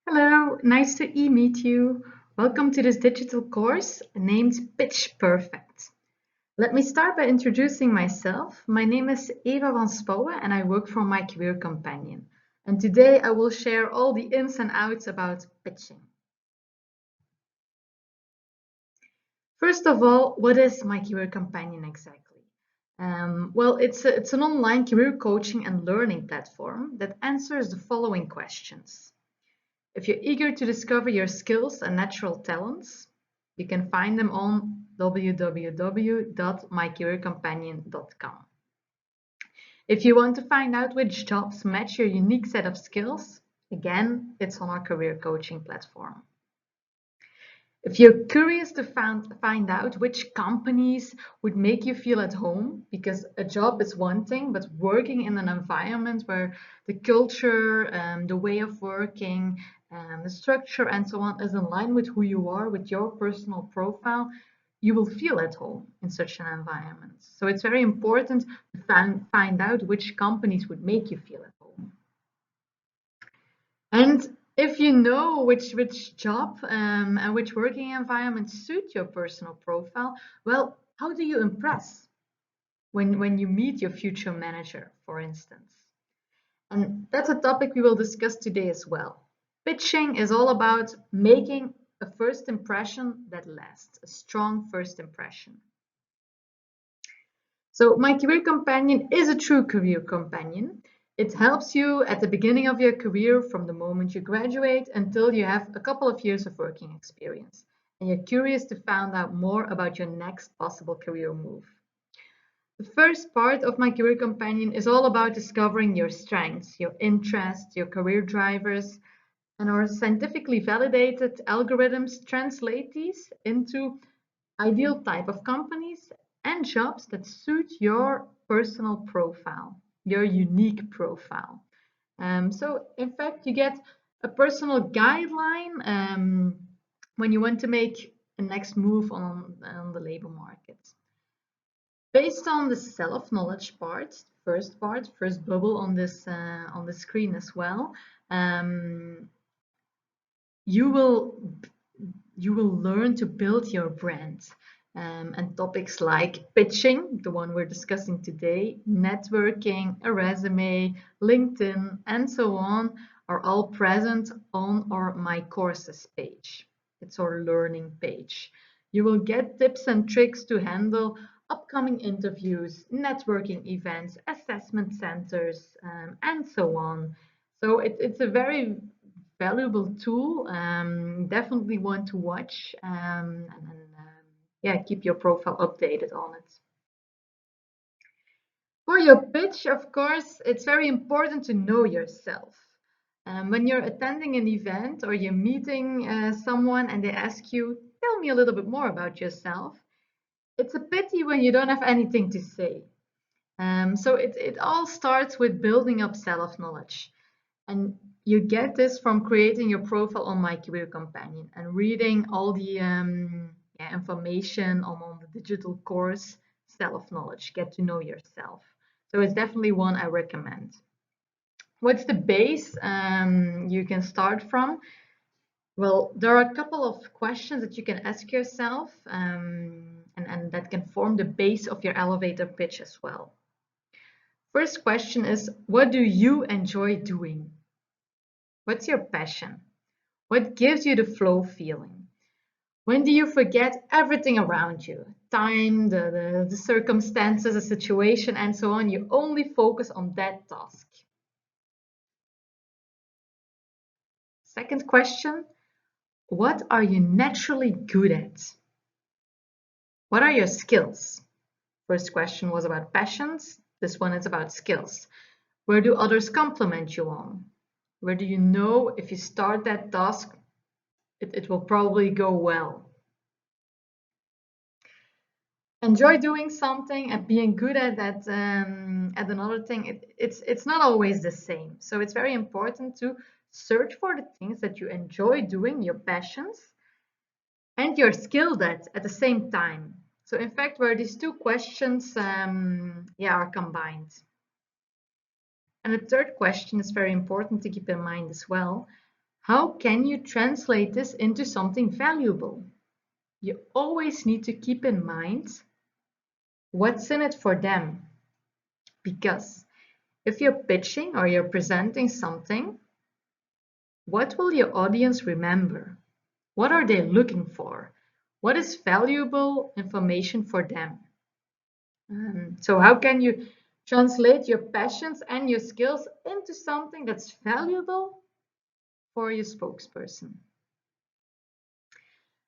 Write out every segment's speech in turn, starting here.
Hello, nice to meet you. Welcome to this digital course named Pitch Perfect. Let me start by introducing myself. My name is Eva van Spouwen and I work for My Career Companion. And today I will share all the ins and outs about pitching. First of all, what is My Career Companion exactly? It's an online career coaching and learning platform that answers the following questions. If you're eager to discover your skills and natural talents, you can find them on www.mycareercompanion.com. If you want to find out which jobs match your unique set of skills, again, it's on our career coaching platform. If you're curious to find out which companies would make you feel at home, because a job is one thing, but working in an environment where the culture, the way of working, the structure and so on is in line with who you are, with your personal profile, you will feel at home in such an environment. So it's very important to find out which companies would make you feel at home. And if you know which job and which working environment suit your personal profile, well, how do you impress when you meet your future manager, for instance? And that's a topic we will discuss today as well. Pitching is all about making a first impression that lasts, a strong first impression. So My Career Companion is a true career companion. It helps you at the beginning of your career from the moment you graduate until you have a couple of years of working experience and you're curious to find out more about your next possible career move. The first part of My Career Companion is all about discovering your strengths, your interests, your career drivers, and our scientifically validated algorithms translate these into ideal type of companies and jobs that suit your personal profile, your unique profile. So in fact, you get a personal guideline when you want to make a next move on the labor market. Based on the self-knowledge part, first bubble on the screen as well, you will learn to build your brand. And topics like pitching, the one we're discussing today, networking, a resume, LinkedIn, and so on are all present on our My Courses page. It's our learning page. You will get tips and tricks to handle upcoming interviews, networking events, assessment centers, and so on. So it's a very valuable tool. Definitely one to watch yeah, keep your profile updated on it. For your pitch, of course, it's very important to know yourself. When you're attending an event or you're meeting someone and they ask you, tell me a little bit more about yourself, it's a pity when you don't have anything to say. So it all starts with building up self-knowledge. And you get this from creating your profile on My Career Companion and reading all the information on the digital course, self-knowledge, get to know yourself. So it's definitely one I recommend. What's the base you can start from? Well, there are a couple of questions that you can ask yourself and that can form the base of your elevator pitch as well. First question is, what do you enjoy doing? What's your passion? What gives you the flow feeling? When do you forget everything around you? Time, the circumstances, the situation, and so on. You only focus on that task. Second question, what are you naturally good at? What are your skills? First question was about passions. This one is about skills. Where do others compliment you on? Where do you know if you start that task, it will probably go well? Enjoy doing something and being good at that at another thing, it's not always the same. So it's very important to search for the things that you enjoy doing, your passions, and you're skilled at the same time. So in fact, where these two questions are combined. And the third question is very important to keep in mind as well. How can you translate this into something valuable? You always need to keep in mind what's in it for them. Because if you're pitching or you're presenting something, what will your audience remember? What are they looking for? What is valuable information for them? So how can you translate your passions and your skills into something that's valuable for your spokesperson?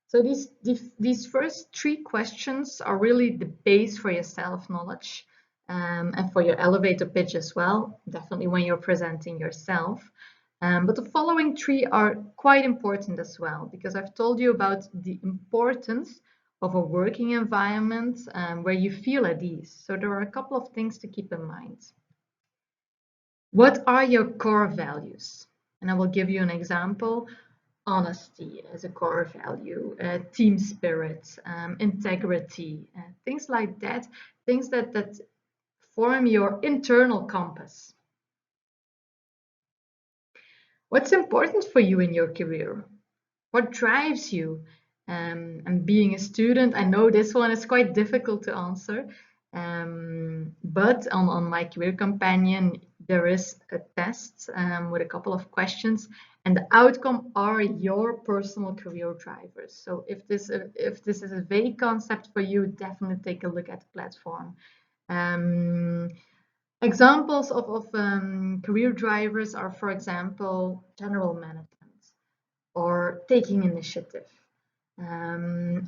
So these first three questions are really the base for your self-knowledge and for your elevator pitch as well, definitely when you're presenting yourself. But the following three are quite important as well, because I've told you about the importance of a working environment where you feel at ease. So there are a couple of things to keep in mind. What are your core values? And I will give you an example. Honesty as a core value, team spirit, integrity, things like that, things that form your internal compass. What's important for you in your career? What drives you? And being a student, I know this one is quite difficult to answer, but on my career companion, there is a test with a couple of questions, and the outcome are your personal career drivers. So if this is a vague concept for you, definitely take a look at the platform. Examples of career drivers are, for example, general management or taking initiative,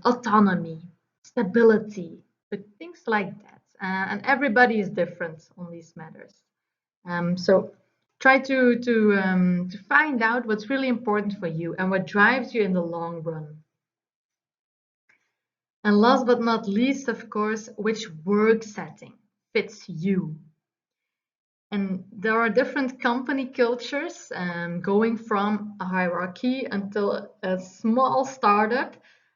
autonomy, stability, but things like that. And everybody is different on these matters. So try to find out what's really important for you and what drives you in the long run. And last but not least, of course, which work setting fits you. And there are different company cultures, going from a hierarchy until a small startup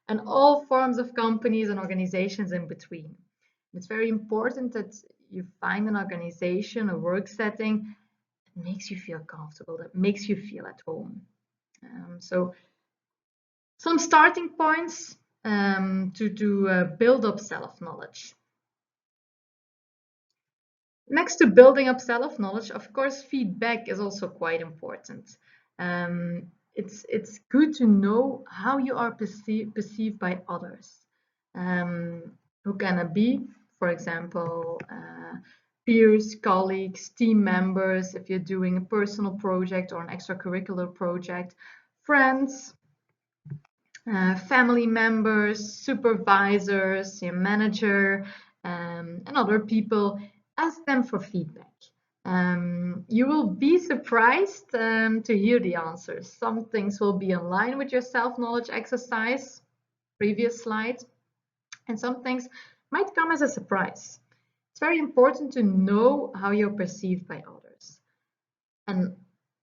and all forms of companies and organizations in between. It's very important that you find an organization, a work setting that makes you feel comfortable, that makes you feel at home. So some starting points to build up self-knowledge. Next to building up self-knowledge, of course, feedback is also quite important. It's good to know how you are perceived by others. Who can it be? For example, peers, colleagues, team members, if you're doing a personal project or an extracurricular project, friends, family members, supervisors, your manager, and other people. Ask them for feedback. You will be surprised to hear the answers. Some things will be in line with your self-knowledge exercise, previous slide, and some things might come as a surprise. It's very important to know how you're perceived by others. And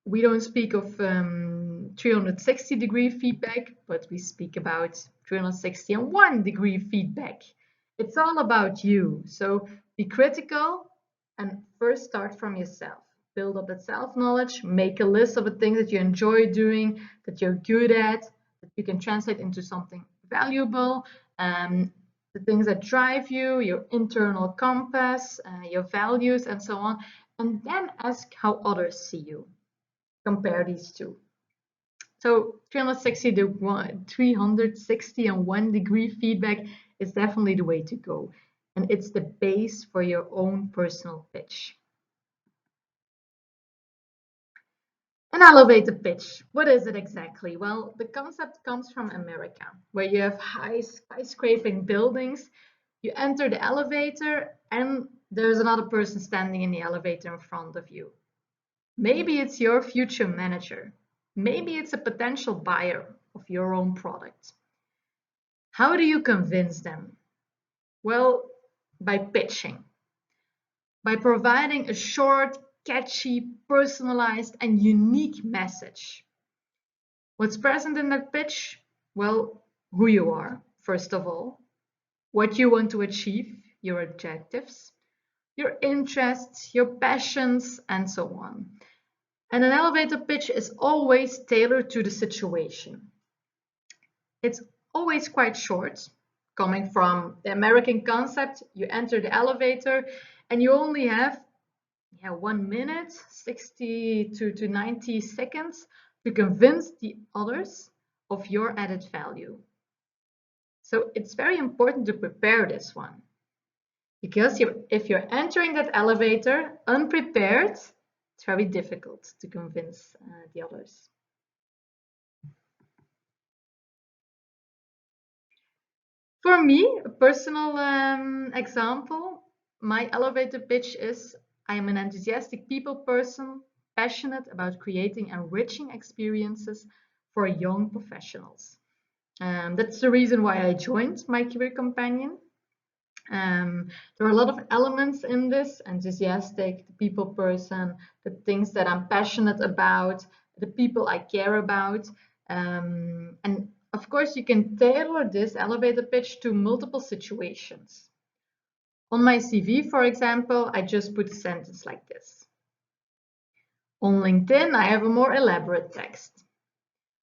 we don't speak of 360-degree feedback, but we speak about 361-degree feedback. It's all about you. So be critical and first start from yourself. Build up that self-knowledge, make a list of the things that you enjoy doing, that you're good at, that you can translate into something valuable, the things that drive you, your internal compass, your values, and so on. And then ask how others see you. Compare these two. So 361-degree feedback is definitely the way to go. And it's the base for your own personal pitch. An elevator pitch. What is it exactly? Well, the concept comes from America, where you have high skyscraping buildings. You enter the elevator and there's another person standing in the elevator in front of you. Maybe it's your future manager. Maybe it's a potential buyer of your own product. How do you convince them? Well, by pitching, by providing a short, catchy, personalized, and unique message. What's present in that pitch? Well, who you are, first of all, what you want to achieve, your objectives, your interests, your passions, and so on. And an elevator pitch is always tailored to the situation. It's always quite short, coming from the American concept. You enter the elevator and you only have 1 minute, 60 to 90 seconds to convince the others of your added value. So it's very important to prepare this one, because if you're entering that elevator unprepared, it's very difficult to convince the others. For me, a personal example, my elevator pitch is: I am an enthusiastic people person, passionate about creating enriching experiences for young professionals. That's the reason why I joined My Career Companion. There are a lot of elements in this: enthusiastic, the people person, the things that I'm passionate about, the people I care about. And of course, you can tailor this elevator pitch to multiple situations. On my CV, for example, I just put a sentence like this. On LinkedIn, I have a more elaborate text.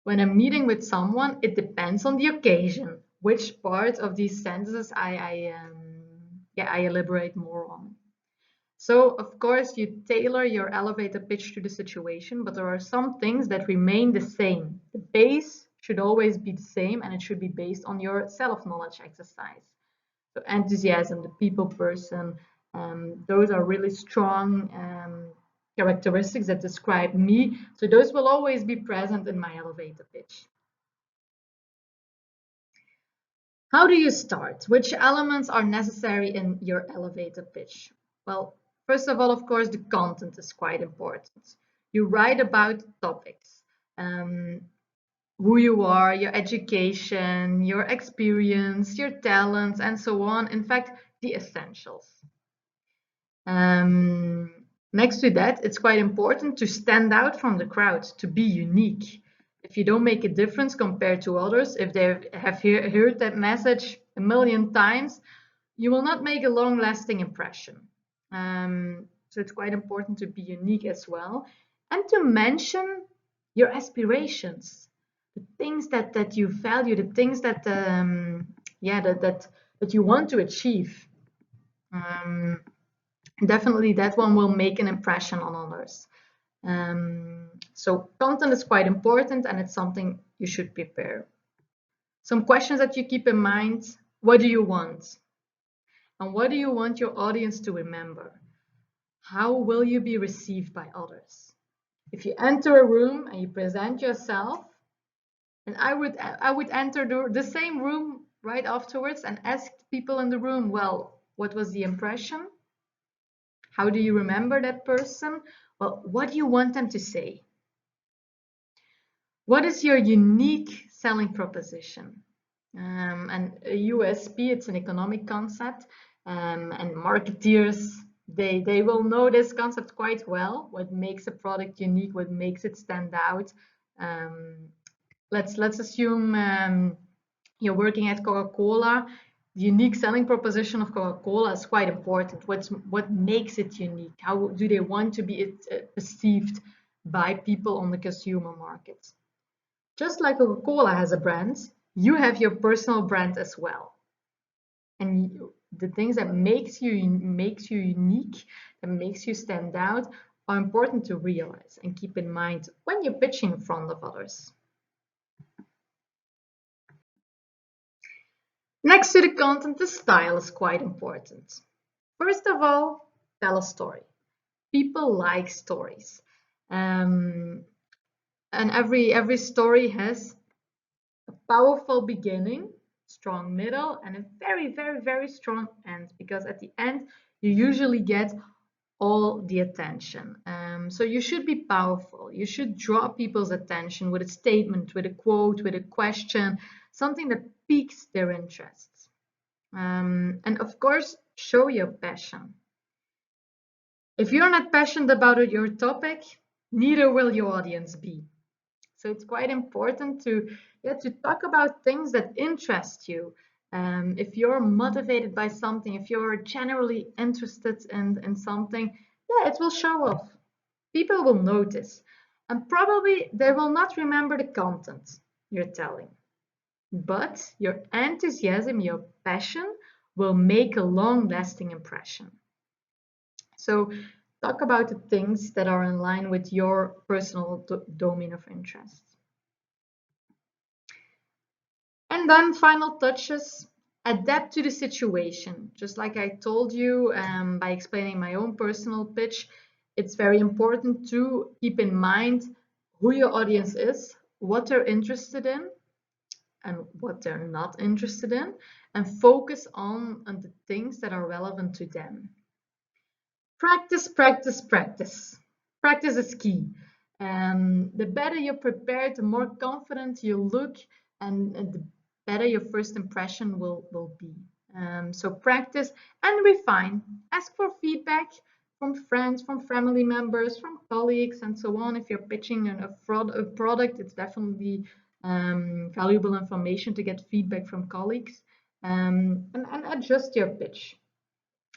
When I'm meeting with someone, it depends on the occasion, which part of these sentences I elaborate more on. So, of course, you tailor your elevator pitch to the situation, but there are some things that remain the same. The base should always be the same, and it should be based on your self-knowledge exercise. So, enthusiasm, the people person, those are really strong characteristics that describe me. So, those will always be present in my elevator pitch. How do you start? Which elements are necessary in your elevator pitch? Well, first of all, of course, the content is quite important. You write about topics, who you are, your education, your experience, your talents, and so on. In fact, the essentials. Next to that, it's quite important to stand out from the crowd, to be unique. If you don't make a difference compared to others, if they have heard that message a million times, you will not make a long-lasting impression. So it's quite important to be unique as well, and to mention your aspirations, the things that you value, the things that that you want to achieve. Definitely that one will make an impression on others. So content is quite important, and it's something you should prepare. Some questions that you keep in mind: what do you want? And what do you want your audience to remember? How will you be received by others? If you enter a room and you present yourself, and I would enter the same room right afterwards and ask people in the room, well, what was the impression? How do you remember that person? Well, what do you want them to say? What is your unique selling proposition? And a USP, it's an economic concept, and marketeers, they will know this concept quite well. What makes a product unique? What makes it stand out? Let's assume you're working at Coca-Cola. The unique selling proposition of Coca-Cola is quite important. What makes it unique? How do they want to be perceived by people on the consumer market? Just like Coca-Cola has a brand, you have your personal brand as well. And the things that makes you unique, that makes you stand out, are important to realize and keep in mind when you're pitching in front of others. Next to the content, the style is quite important. First of all, tell a story. People like stories. And every story has a powerful beginning, strong middle, and a very, very, very strong end, because at the end, you usually get all the attention. So you should be powerful. You should draw people's attention with a statement, with a quote, with a question, something that piques their interests. And of course, show your passion. If you're not passionate about your topic, neither will your audience be. So it's quite important to talk about things that interest you. If you're motivated by something, if you're generally interested in something, it will show off. People will notice. And probably they will not remember the content you're telling, but your enthusiasm, your passion will make a long-lasting impression. So talk about the things that are in line with your personal domain of interest. And then final touches, adapt to the situation. Just like I told you by explaining my own personal pitch, it's very important to keep in mind who your audience is, what they're interested in, and what they're not interested in, and focus on the things that are relevant to them. Practice, practice, practice. Practice is key. The better you're prepared, the more confident you look, and the better your first impression will be. So practice and refine. Ask for feedback from friends, from family members, from colleagues, and so on. If you're pitching a product, it's definitely valuable information to get feedback from colleagues, and adjust your pitch.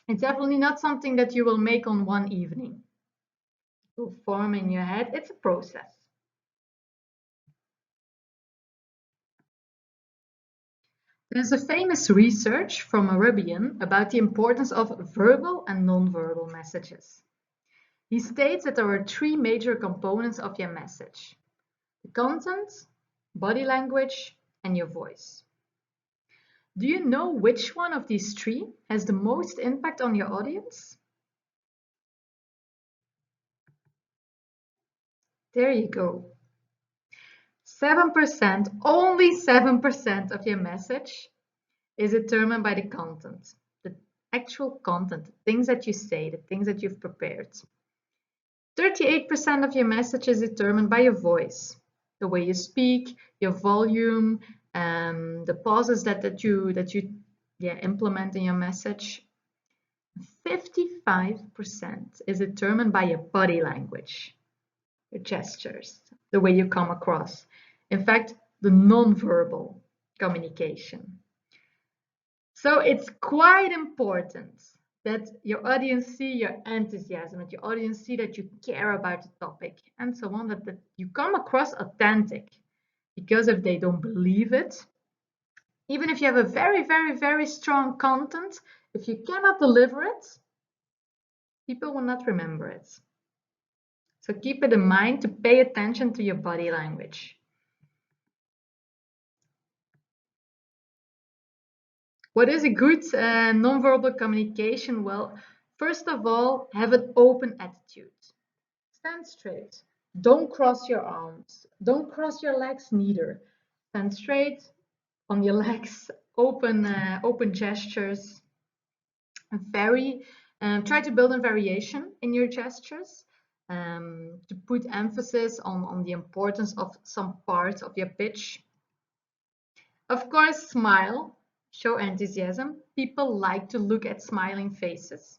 It's definitely not something that you will make on one evening. It will form in your head. It's a process. There's a famous research from Arabian about the importance of verbal and non-verbal messages. He states that there are three major components of your message: the content, body language, and your voice. Do you know which one of these three has the most impact on your audience? There you go. 7%, only 7% of your message is determined by the content, the actual content, the things that you say, the things that you've prepared. 38% of your message is determined by your voice, the way you speak, your volume, the pauses that you implement in your message. 55% is determined by your body language, your gestures, the way you come across. In fact, the non-verbal communication. So it's quite important that your audience see your enthusiasm, that your audience see that you care about the topic, and so on, that you come across authentic. Because if they don't believe it, even if you have a very, very, very strong content, if you cannot deliver it, people will not remember it. So keep it in mind to pay attention to your body language. What is a good nonverbal communication? Well, first of all, have an open attitude. Stand straight. Don't cross your arms. Don't cross your legs neither. Stand straight on your legs. Open gestures. Try to build a variation in your gestures. To put emphasis on the importance of some parts of your pitch. Of course, smile. Show enthusiasm. People like to look at smiling faces.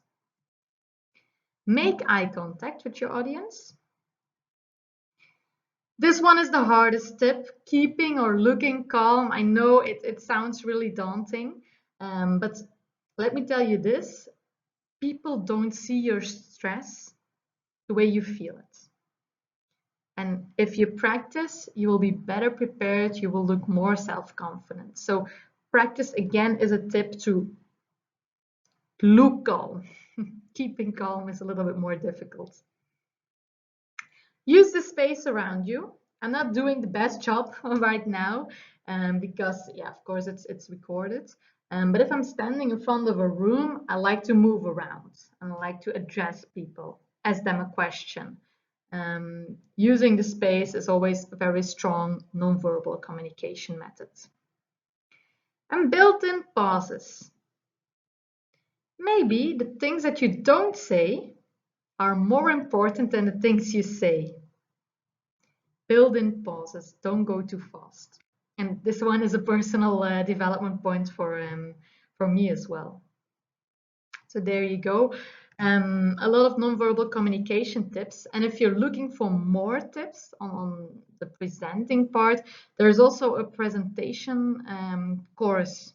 Make eye contact with your audience. This one is the hardest tip, keeping or looking calm. I know it sounds really daunting, but let me tell you this, people don't see your stress the way you feel it. And if you practice, you will be better prepared, you will look more self-confident. So practice again is a tip to look calm. Keeping calm is a little bit more difficult. Use the space around you. I'm not doing the best job right now because, yeah, of course, it's recorded. But if I'm standing in front of a room, I like to move around and I like to address people, ask them a question. Using the space is always a very strong nonverbal communication method. And built-in pauses. Maybe the things that you don't say are more important than the things you say. Build in pauses, don't go too fast. And this one is a personal development point for me as well. So there you go. A lot of nonverbal communication tips. And if you're looking for more tips on the presenting part, there's also a presentation course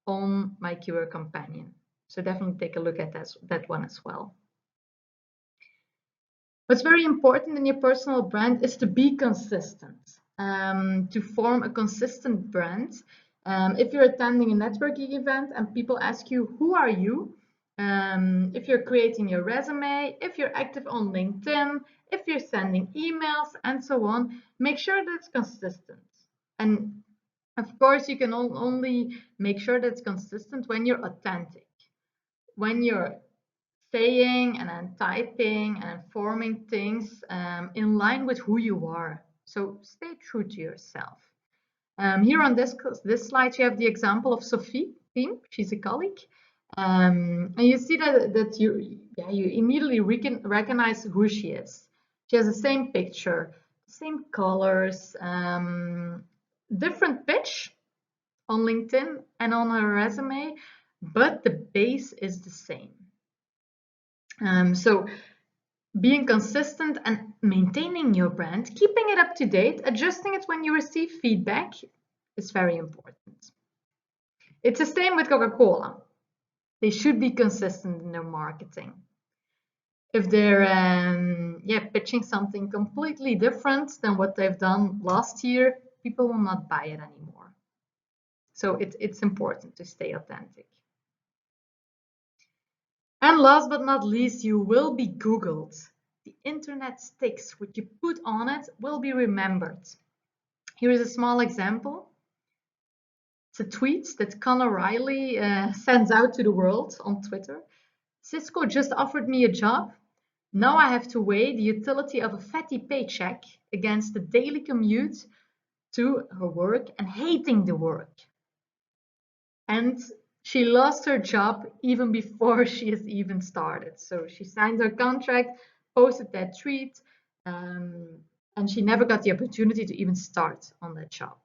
on myCareerCompanion. So definitely take a look at that one as well. What's very important in your personal brand is to be consistent, to form a consistent brand. If you're attending a networking event and people ask you, who are you? If you're creating your resume, if you're active on LinkedIn, if you're sending emails and so on, make sure that's consistent. And of course, you can only make sure that's consistent when you're authentic, when you're saying and then typing and forming things in line with who you are. So stay true to yourself. Here on this slide, you have the example of Sophie. She's a colleague. And you see that you immediately recognize who she is. She has the same picture, same colors, different pitch on LinkedIn and on her resume, but the base is the same. So being consistent and maintaining your brand, keeping it up to date, adjusting it when you receive feedback is very important. It's the same with Coca-Cola. They should be consistent in their marketing. If they're pitching something completely different than what they've done last year, people will not buy it anymore. So it's important to stay authentic. And last but not least, you will be Googled. The internet sticks. What you put on it will be remembered. Here is a small example. It's a tweet that Conor Riley sends out to the world on Twitter. Cisco just offered me a job. Now I have to weigh the utility of a fatty paycheck against the daily commute to her work and hating the work. And she lost her job even before she has even started. So she signed her contract, posted that tweet, and she never got the opportunity to even start on that job.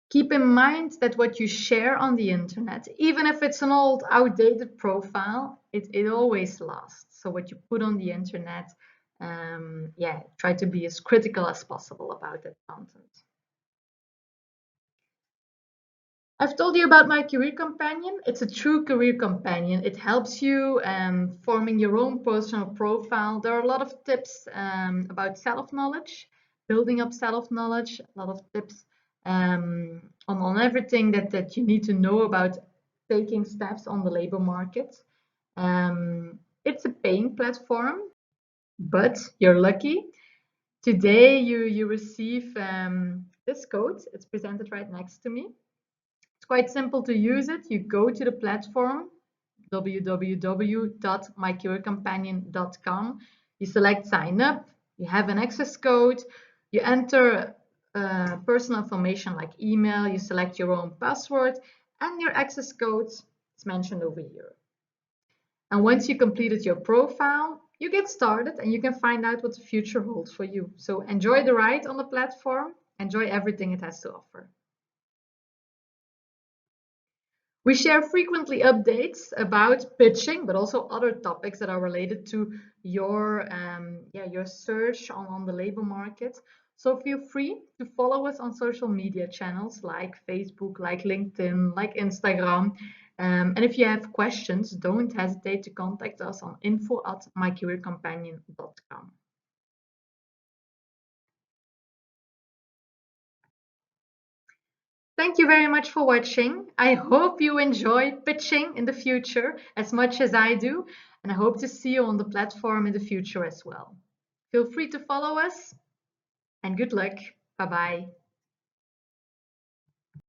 Keep in mind that what you share on the internet, even if it's an old, outdated profile, it always lasts. So what you put on the internet, try to be as critical as possible about that content. I've told you about my career companion. It's a true career companion. It helps you forming your own personal profile. There are a lot of tips about self-knowledge, building up self-knowledge, a lot of tips on everything that you need to know about taking steps on the labor market. It's a paying platform, but you're lucky. Today you receive this code. It's presented right next to me. It's quite simple to use it. You go to the platform, www.mycareercompanion.com. You select sign up, you have an access code, you enter personal information like email, you select your own password, and your access code is mentioned over here. And once you completed your profile, you get started and you can find out what the future holds for you. So enjoy the ride on the platform, enjoy everything it has to offer. We share frequently updates about pitching, but also other topics that are related to your search on the labor market. So feel free to follow us on social media channels like Facebook, like LinkedIn, like Instagram. And if you have questions, don't hesitate to contact us on info@mycareercompanion.com. Thank you very much for watching. I hope you enjoy pitching in the future as much as I do, and I hope to see you on the platform in the future as well. Feel free to follow us, and good luck. Bye-bye.